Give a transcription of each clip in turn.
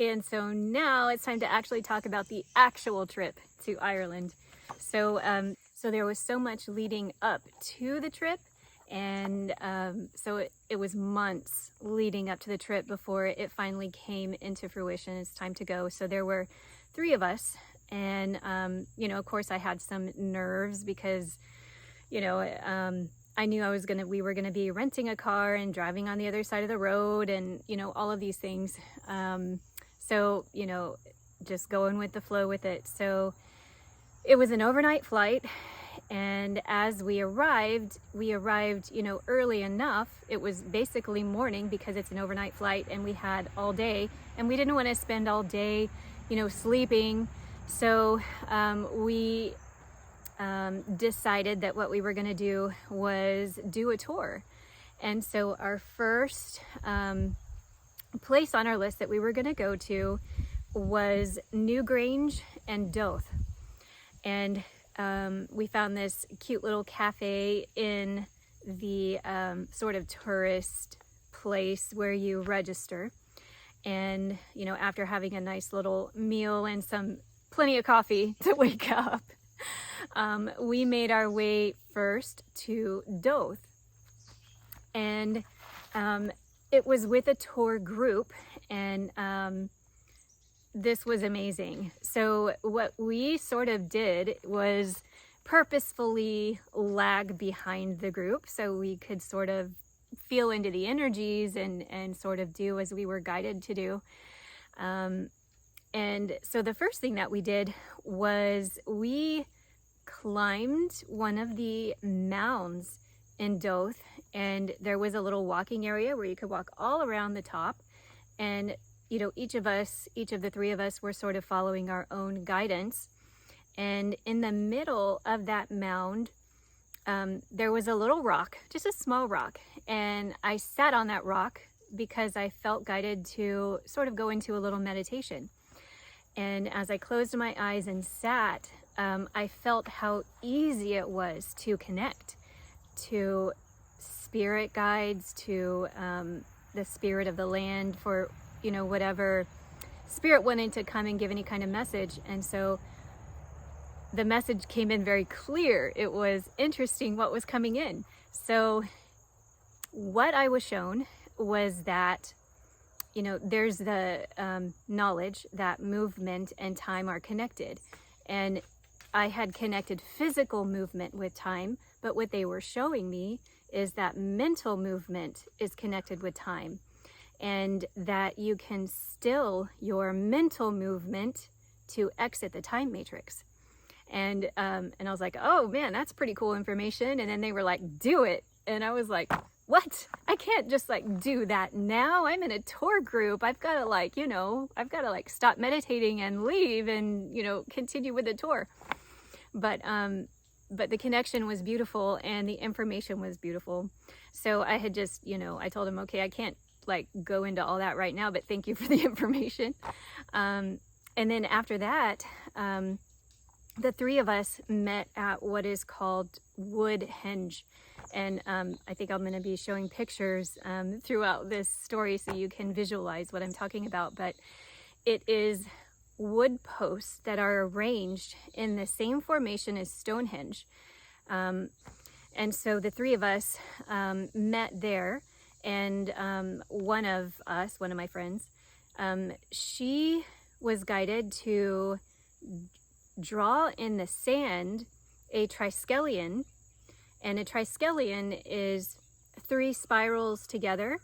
And so now it's time to actually talk about the actual trip to Ireland. So, so there was so much leading up to the trip, and so it was months leading up to the trip before it finally came into fruition. It's time to go. So there were 3 of us, and you know, of course, I had some nerves because, you know, I knew we were gonna be renting a car and driving on the other side of the road, and you know, all of these things. So you know, just going with the flow with it. So it was an overnight flight, and as we arrived, you know, early enough. It was basically morning because it's an overnight flight, and we had all day, and we didn't want to spend all day, you know, sleeping. So we decided that what we were going to do was do a tour. And so our first place on our list that we were going to go to was New Grange and Dowth. And we found this cute little cafe in the sort of tourist place where you register. And, you know, after having a nice little meal and plenty of coffee to wake up, we made our way first to Dowth. And it was with a tour group, and this was amazing. So what we sort of did was purposefully lag behind the group so we could sort of feel into the energies and sort of do as we were guided to do. And so the first thing that we did was we climbed one of the mounds in Dowth, and there was a little walking area where you could walk all around the top. And you know, each of the 3 of us were sort of following our own guidance. And in the middle of that mound, there was a little rock, just a small rock. And I sat on that rock because I felt guided to sort of go into a little meditation. And as I closed my eyes and sat, I felt how easy it was to connect to spirit guides, to the spirit of the land, for, you know, whatever spirit wanted to come and give any kind of message. And so the message came in very clear. It was interesting what was coming in. So what I was shown was that, you know, there's the knowledge that movement and time are connected. And I had connected physical movement with time, but what they were showing me is that mental movement is connected with time, and that you can still your mental movement to exit the time matrix. And I was like, oh man, that's pretty cool information. And then they were like, do it. And I was like, what? I can't just like do that now. I'm in a tour group. I've got to like, you know, stop meditating and leave and, you know, continue with the tour. But the connection was beautiful and the information was beautiful. So I had just, you know, I told him, okay, I can't like go into all that right now, but thank you for the information. And then after that, the 3 of us met at what is called woodhenge. And I think I'm going to be showing pictures throughout this story so you can visualize what I'm talking about. But it is wood posts that are arranged in the same formation as Stonehenge. And so the 3 of us met there. And one of my friends, she was guided to draw in the sand a triskelion. And a triskelion is 3 spirals together,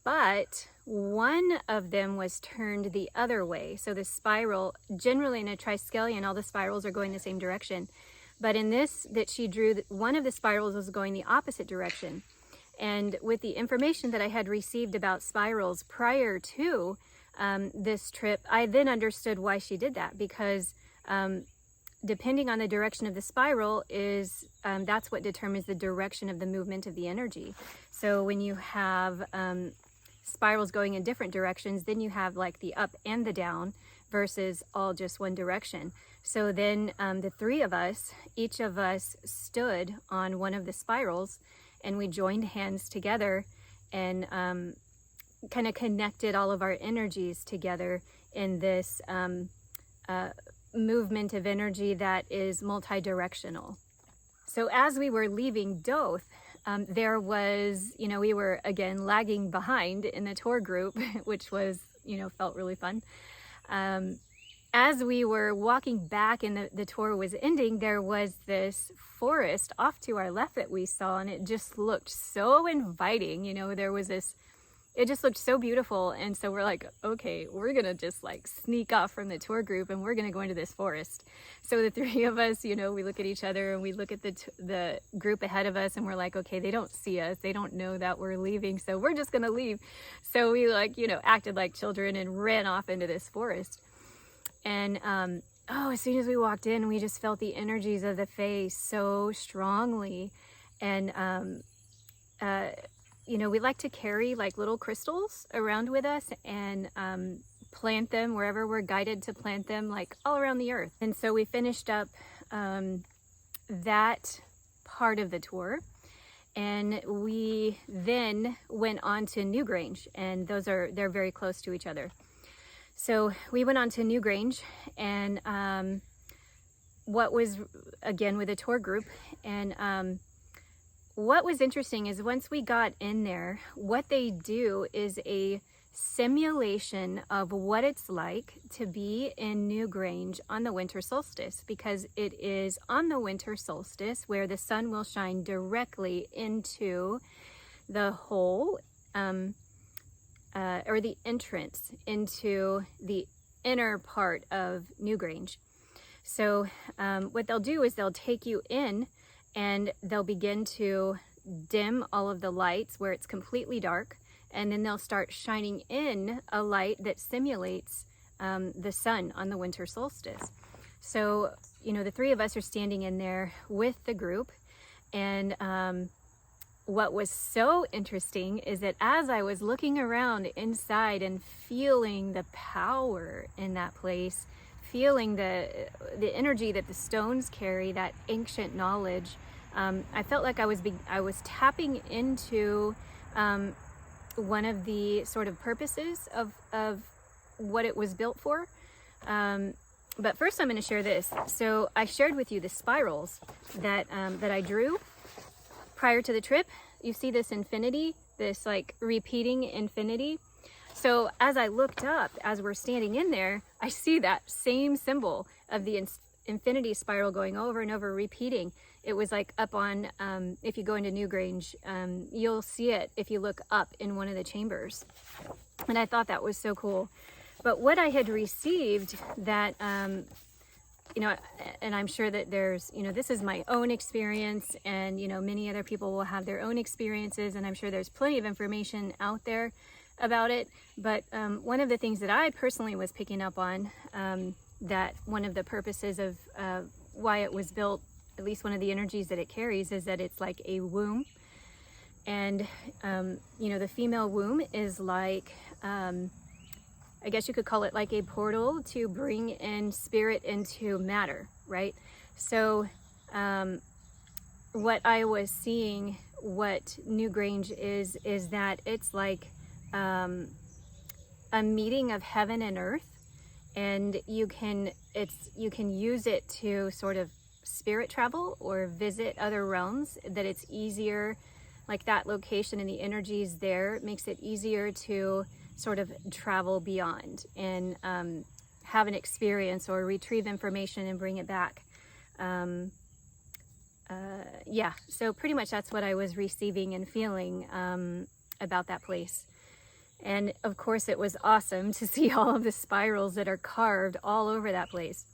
but one of them was turned the other way. So the spiral, generally in a triskelion, all the spirals are going the same direction. But in this that she drew, one of the spirals was going the opposite direction. And with the information that I had received about spirals prior to this trip, I then understood why she did that, because depending on the direction of the spiral that's what determines the direction of the movement of the energy. So when you have spirals going in different directions, then you have like the up and the down versus all just one direction. So then the 3 of us, each of us stood on one of the spirals, and we joined hands together and kind of connected all of our energies together in this movement of energy that is multi-directional. So as we were leaving Dowth, there was, we were again lagging behind in the tour group, which was, felt really fun. As we were walking back and the tour was ending, there was this forest off to our left that we saw, and it just looked so inviting. There was this, it just looked so beautiful. And so we're like, okay, we're gonna just like sneak off from the tour group and we're gonna go into this forest. So the three of us, we look at each other and we look at the group ahead of us, and we're like, okay, they don't see us, they don't know that we're leaving, so we're just gonna leave. So we acted like children and ran off into this forest. And as soon as we walked in, we just felt the energies of the Fae so strongly. And we like to carry like little crystals around with us and plant them wherever we're guided to plant them, like all around the earth. And so we finished up that part of the tour, and we then went on to New Grange, and they're very close to each other. So we went on to New Grange, and what was, again, with a tour group, and what was interesting is once we got in there, what they do is a simulation of what it's like to be in New Grange on the winter solstice, because it is on the winter solstice where the sun will shine directly into the hole, or the entrance into the inner part of New Grange. So what they'll do is they'll take you in, and they'll begin to dim all of the lights where it's completely dark, and then they'll start shining in a light that simulates the sun on the winter solstice. So the three of us are standing in there with the group, and what was so interesting is that as I was looking around inside and feeling the power in that place, feeling the energy that the stones carry, that ancient knowledge, I felt like I was tapping into one of the sort of purposes of what it was built for. But first I'm going to share this. So I shared with you the spirals that I drew prior to the trip. You see this infinity, this like repeating infinity. So as I looked up, as we're standing in there, I see that same symbol of the infinity spiral going over and over, repeating. It was like up on, if you go into New Grange, you'll see it if you look up in one of the chambers. And I thought that was so cool. But what I had received that, and I'm sure that there's, this is my own experience, and, many other people will have their own experiences, and I'm sure there's plenty of information out there about it. But one of the things that I personally was picking up on, that one of the purposes of why it was built, at least one of the energies that it carries, is that it's like a womb. And, the female womb is like, I guess you could call it like a portal to bring in spirit into matter, right? So what I was seeing, what New Grange is that it's like a meeting of heaven and earth, and you can use it to sort of spirit travel or visit other realms, that it's easier, like that location and the energies there makes it easier to sort of travel beyond and have an experience or retrieve information and bring it back. Yeah, so pretty much that's what I was receiving and feeling about that place. And of course it was awesome to see all of the spirals that are carved all over that place.